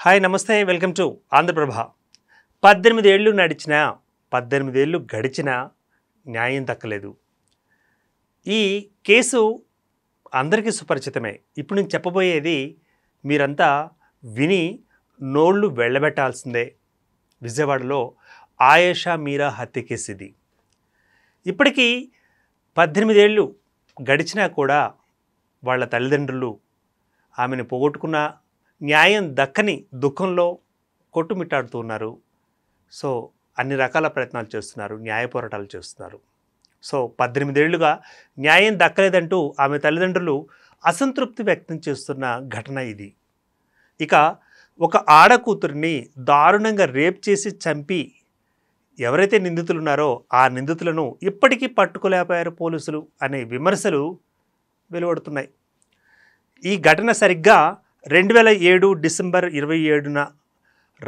Hi నమస్తే welcome to Andhraprabha 18 ఏళ్ళు నడిచినా 18 ఏళ్ళు గడిచినా న్యాయం దక్కలేదు. ఈ కేసు అందరికీ సుపరిచితమే. ఇప్పుడు నేను చెప్పబోయేది మీరంతా విని నోళ్ళు వెళ్ళబెట్టాల్సిందే. విజయవాడలో ఆయేషా మీరా హత్య కేసు ఇది. ఇప్పటికీ 18 ఏళ్ళు గడిచినా కూడా వాళ్ళ తల్లిదండ్రులు ఆమెను పోగొట్టుకున్న న్యాయం దక్కని దుఃఖంలో కొట్టుమిట్టాడుతూ ఉన్నారు. సో అన్ని రకాల ప్రయత్నాలు చేస్తున్నారు, న్యాయ పోరాటాలు చేస్తున్నారు. సో 18 ఏళ్లుగా న్యాయం దక్కలేదంటూ ఆమె తల్లిదండ్రులు అసంతృప్తి వ్యక్తం చేస్తున్న ఘటన ఇది. ఇక ఒక ఆడకూతురిని దారుణంగా రేప్ చేసి చంపి ఎవరైతే నిందితులు ఉన్నారో ఆ నిందితులను ఇప్పటికీ పట్టుకోలేకపోయారు పోలీసులు అనే విమర్శలు వెలువడుతున్నాయి. ఈ ఘటన సరిగ్గా 2007 డిసెంబర్ 27న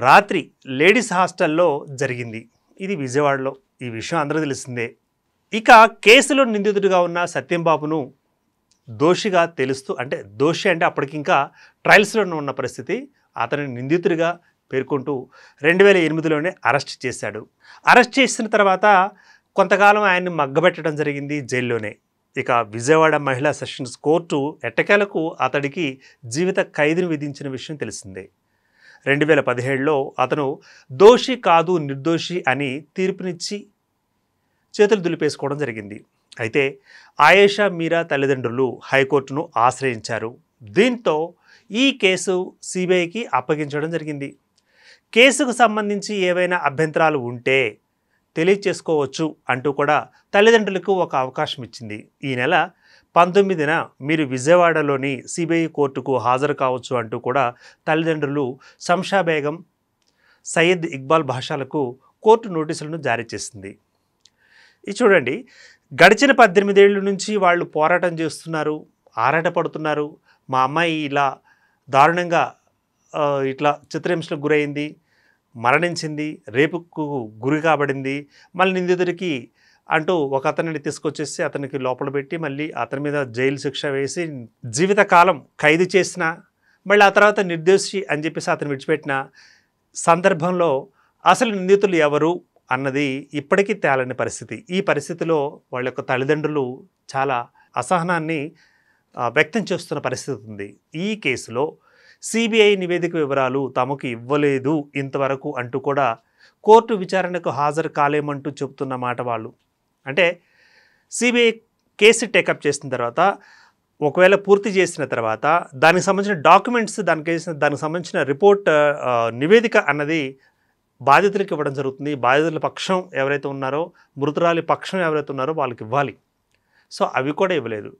రాత్రి లేడీస్ హాస్టల్లో జరిగింది. ఇది విజయవాడలో. ఈ విషయం అందరూ తెలిసిందే. ఇక కేసులో నిందితుడిగా ఉన్న సత్యంబాబును దోషిగా తెలుస్తూ, అంటే దోషి అంటే అప్పటికి ఇంకా ట్రయల్స్లోనే ఉన్న పరిస్థితి, అతని నిందితుడిగా పేర్కొంటూ 2008లోనే అరెస్ట్ చేశాడు. అరెస్ట్ చేసిన తర్వాత కొంతకాలం ఆయన్ని మగ్గబెట్టడం జరిగింది జైల్లోనే. ఇక విజయవాడ మహిళా సెషన్స్ కోర్టు ఎట్టకేలకు అతడికి జీవిత ఖైదును విధించిన విషయం తెలిసిందే. 2017లో అతను దోషి కాదు నిర్దోషి అని తీర్పునిచ్చి చేతులు దులిపేసుకోవడం జరిగింది. అయితే ఆయేషా మీరా తల్లిదండ్రులు హైకోర్టును ఆశ్రయించారు. దీంతో ఈ కేసు సిబిఐకి అప్పగించడం జరిగింది. కేసుకు సంబంధించి ఏవైనా అభ్యంతరాలు ఉంటే తెలియచేసుకోవచ్చు అంటూ కూడా తల్లిదండ్రులకు ఒక అవకాశం ఇచ్చింది. ఈ నెల 19న మీరు విజయవాడలోని సిబిఐ కోర్టుకు హాజరు కావచ్చు అంటూ కూడా తల్లిదండ్రులు శంషా బేగం, సయ్యద్ ఇక్బాల్ భాషలకు కోర్టు నోటీసులను జారీ చేసింది. ఇది చూడండి, గడిచిన 18 ఏళ్ళ నుంచి వాళ్ళు పోరాటం చేస్తున్నారు, ఆరాటపడుతున్నారు. మా అమ్మాయి ఇలా దారుణంగా ఇట్లా చిత్రహింసలకు గురైంది, మరణించింది, రేపుకు గురి కాబడింది, మళ్ళీ నిందితుడికి అంటూ ఒక అతనిని తీసుకొచ్చేసి అతనికి లోపల పెట్టి మళ్ళీ అతని మీద జైలు శిక్ష వేసి జీవితకాలం ఖైదు చేసిన, మళ్ళీ ఆ తర్వాత నిర్దోషి అని చెప్పేసి అతను విడిచిపెట్టిన సందర్భంలో అసలు నిందితులు ఎవరు అన్నది ఇప్పటికీ తేలని పరిస్థితి. ఈ పరిస్థితిలో వాళ్ళ యొక్క తల్లిదండ్రులు చాలా అసహనాన్ని వ్యక్తం చేస్తున్న పరిస్థితి ఉంది. ఈ కేసులో సిబిఐ నివేదిక వివరాలు తమకు ఇవ్వలేదు ఇంతవరకు అంటూ కూడా కోర్టు విచారణకు హాజరు కాలేమంటూ చెబుతున్న మాట వాళ్ళు. అంటే సిబిఐ కేసు టేకప్ చేసిన తర్వాత, ఒకవేళ పూర్తి చేసిన తర్వాత దానికి సంబంధించిన డాక్యుమెంట్స్, దానికి సంబంధించిన రిపోర్ట్ నివేదిక అన్నది బాధితులకు ఇవ్వడం జరుగుతుంది. బాధితుల పక్షం ఎవరైతే ఉన్నారో, మృతురాలి పక్షం ఎవరైతే ఉన్నారో వాళ్ళకి ఇవ్వాలి. సో అవి కూడా ఇవ్వలేదు.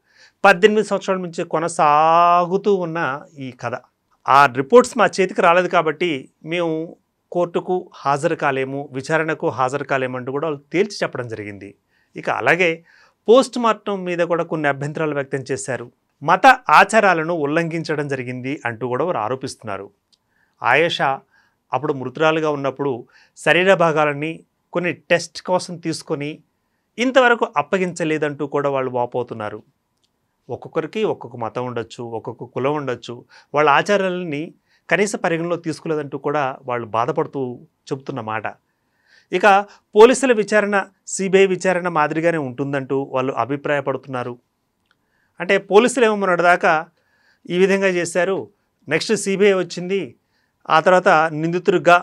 18 సంవత్సరాల నుంచి కొనసాగుతూ ఉన్న ఈ కథ. ఆ రిపోర్ట్స్ మా చేతికి రాలేదు కాబట్టి మేము కోర్టుకు హాజరు కాలేము, విచారణకు హాజరు కాలేమంటూ కూడా వాళ్ళు తేల్చి చెప్పడం జరిగింది. ఇక అలాగే పోస్ట్ మార్టం మీద కూడా కొన్ని అభ్యంతరాలు వ్యక్తం చేశారు. మత ఆచారాలను ఉల్లంఘించడం జరిగింది అంటూ కూడా వారు ఆరోపిస్తున్నారు. ఆయేషా అప్పుడు మృతురాలుగా ఉన్నప్పుడు శరీర భాగాలని కొన్ని టెస్ట్ కోసం తీసుకొని ఇంతవరకు అప్పగించలేదంటూ కూడా వాళ్ళు వాపోతున్నారు. ఒక్కొక్కరికి ఒక్కొక్క మతం ఉండొచ్చు, ఒక్కొక్క కులం ఉండొచ్చు, వాళ్ళ ఆచారాలని కనీస పరిగణలో తీసుకోలేదంటూ కూడా వాళ్ళు బాధపడుతూ చెబుతున్న మాట. ఇక పోలీసుల విచారణ సిబిఐ విచారణ మాదిరిగానే ఉంటుందంటూ వాళ్ళు అభిప్రాయపడుతున్నారు. అంటే పోలీసులు ఏమో మొన్నటిదాకా ఈ విధంగా చేశారు, నెక్స్ట్ సిబిఐ వచ్చింది, ఆ తర్వాత నిందితుడిగా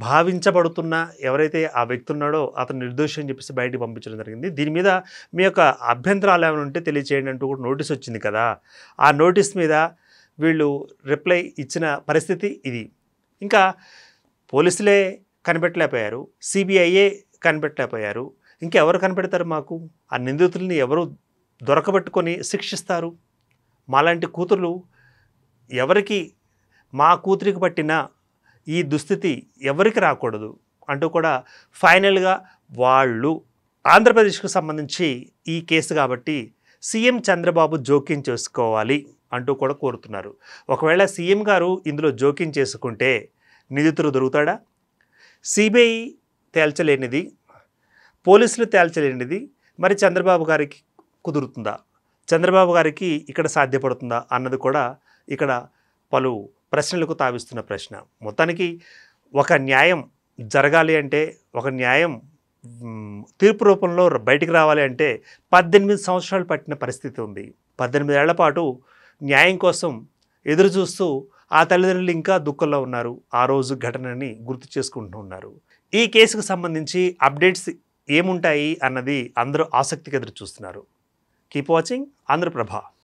భావించబడుతున్న ఎవరైతే ఆ వ్యక్తి ఉన్నాడో అతను నిర్దోషి అని చెప్పేసి బయటికి పంపించడం జరిగింది. దీని మీద మీ యొక్క అభ్యంతరాలు ఏమైనా ఉంటే తెలియచేయండి అంటూ కూడా నోటీస్ వచ్చింది కదా. ఆ నోటీస్ మీద వీళ్ళు రిప్లై ఇచ్చిన పరిస్థితి ఇది. ఇంకా పోలీసులే కనిపెట్టలేకపోయారు, సిబిఐఏ కనిపెట్టలేకపోయారు, ఇంకెవరు కనిపెడతారు మాకు? ఆ నిందితుల్ని ఎవరు దొరకబెట్టుకొని శిక్షిస్తారు? మాలాంటి కూతుర్లు ఎవరికి, మా కూతురికి పట్టిన ఈ దుస్థితి ఎవరికి రాకూడదు అంటూ కూడా ఫైనల్గా వాళ్ళు ఆంధ్రప్రదేశ్కు సంబంధించి ఈ కేసు కాబట్టి సీఎం చంద్రబాబు జోక్యం చేసుకోవాలి అంటూ కూడా కోరుతున్నారు. ఒకవేళ సీఎం గారు ఇందులో జోక్యం చేసుకుంటే నిందితుడు దొరుకుతాడా? సిబిఐ తేల్చలేనిది, పోలీసులు తేల్చలేనిది మరి చంద్రబాబు గారికి కుదురుతుందా, చంద్రబాబు గారికి ఇక్కడ సాధ్యపడుతుందా అన్నది కూడా ఇక్కడ పలు ప్రశ్నలకు తావిస్తున్న ప్రశ్న. మొత్తానికి ఒక న్యాయం జరగాలి అంటే, ఒక న్యాయం తీర్పు రూపంలో బయటికి రావాలి అంటే 18 సంవత్సరాలు పట్టిన పరిస్థితి ఉంది. 18 ఏళ్ల పాటు న్యాయం కోసం ఎదురు చూస్తూ ఆ తల్లిదండ్రులు ఇంకా దుఃఖంలో ఉన్నారు. ఆ రోజు ఘటనని గుర్తు చేసుకుంటూ ఉన్నారు. ఈ కేసుకు సంబంధించి అప్డేట్స్ ఏముంటాయి అన్నది అందరూ ఆసక్తిగా ఎదురు చూస్తున్నారు. Keep watching Andhraprabha.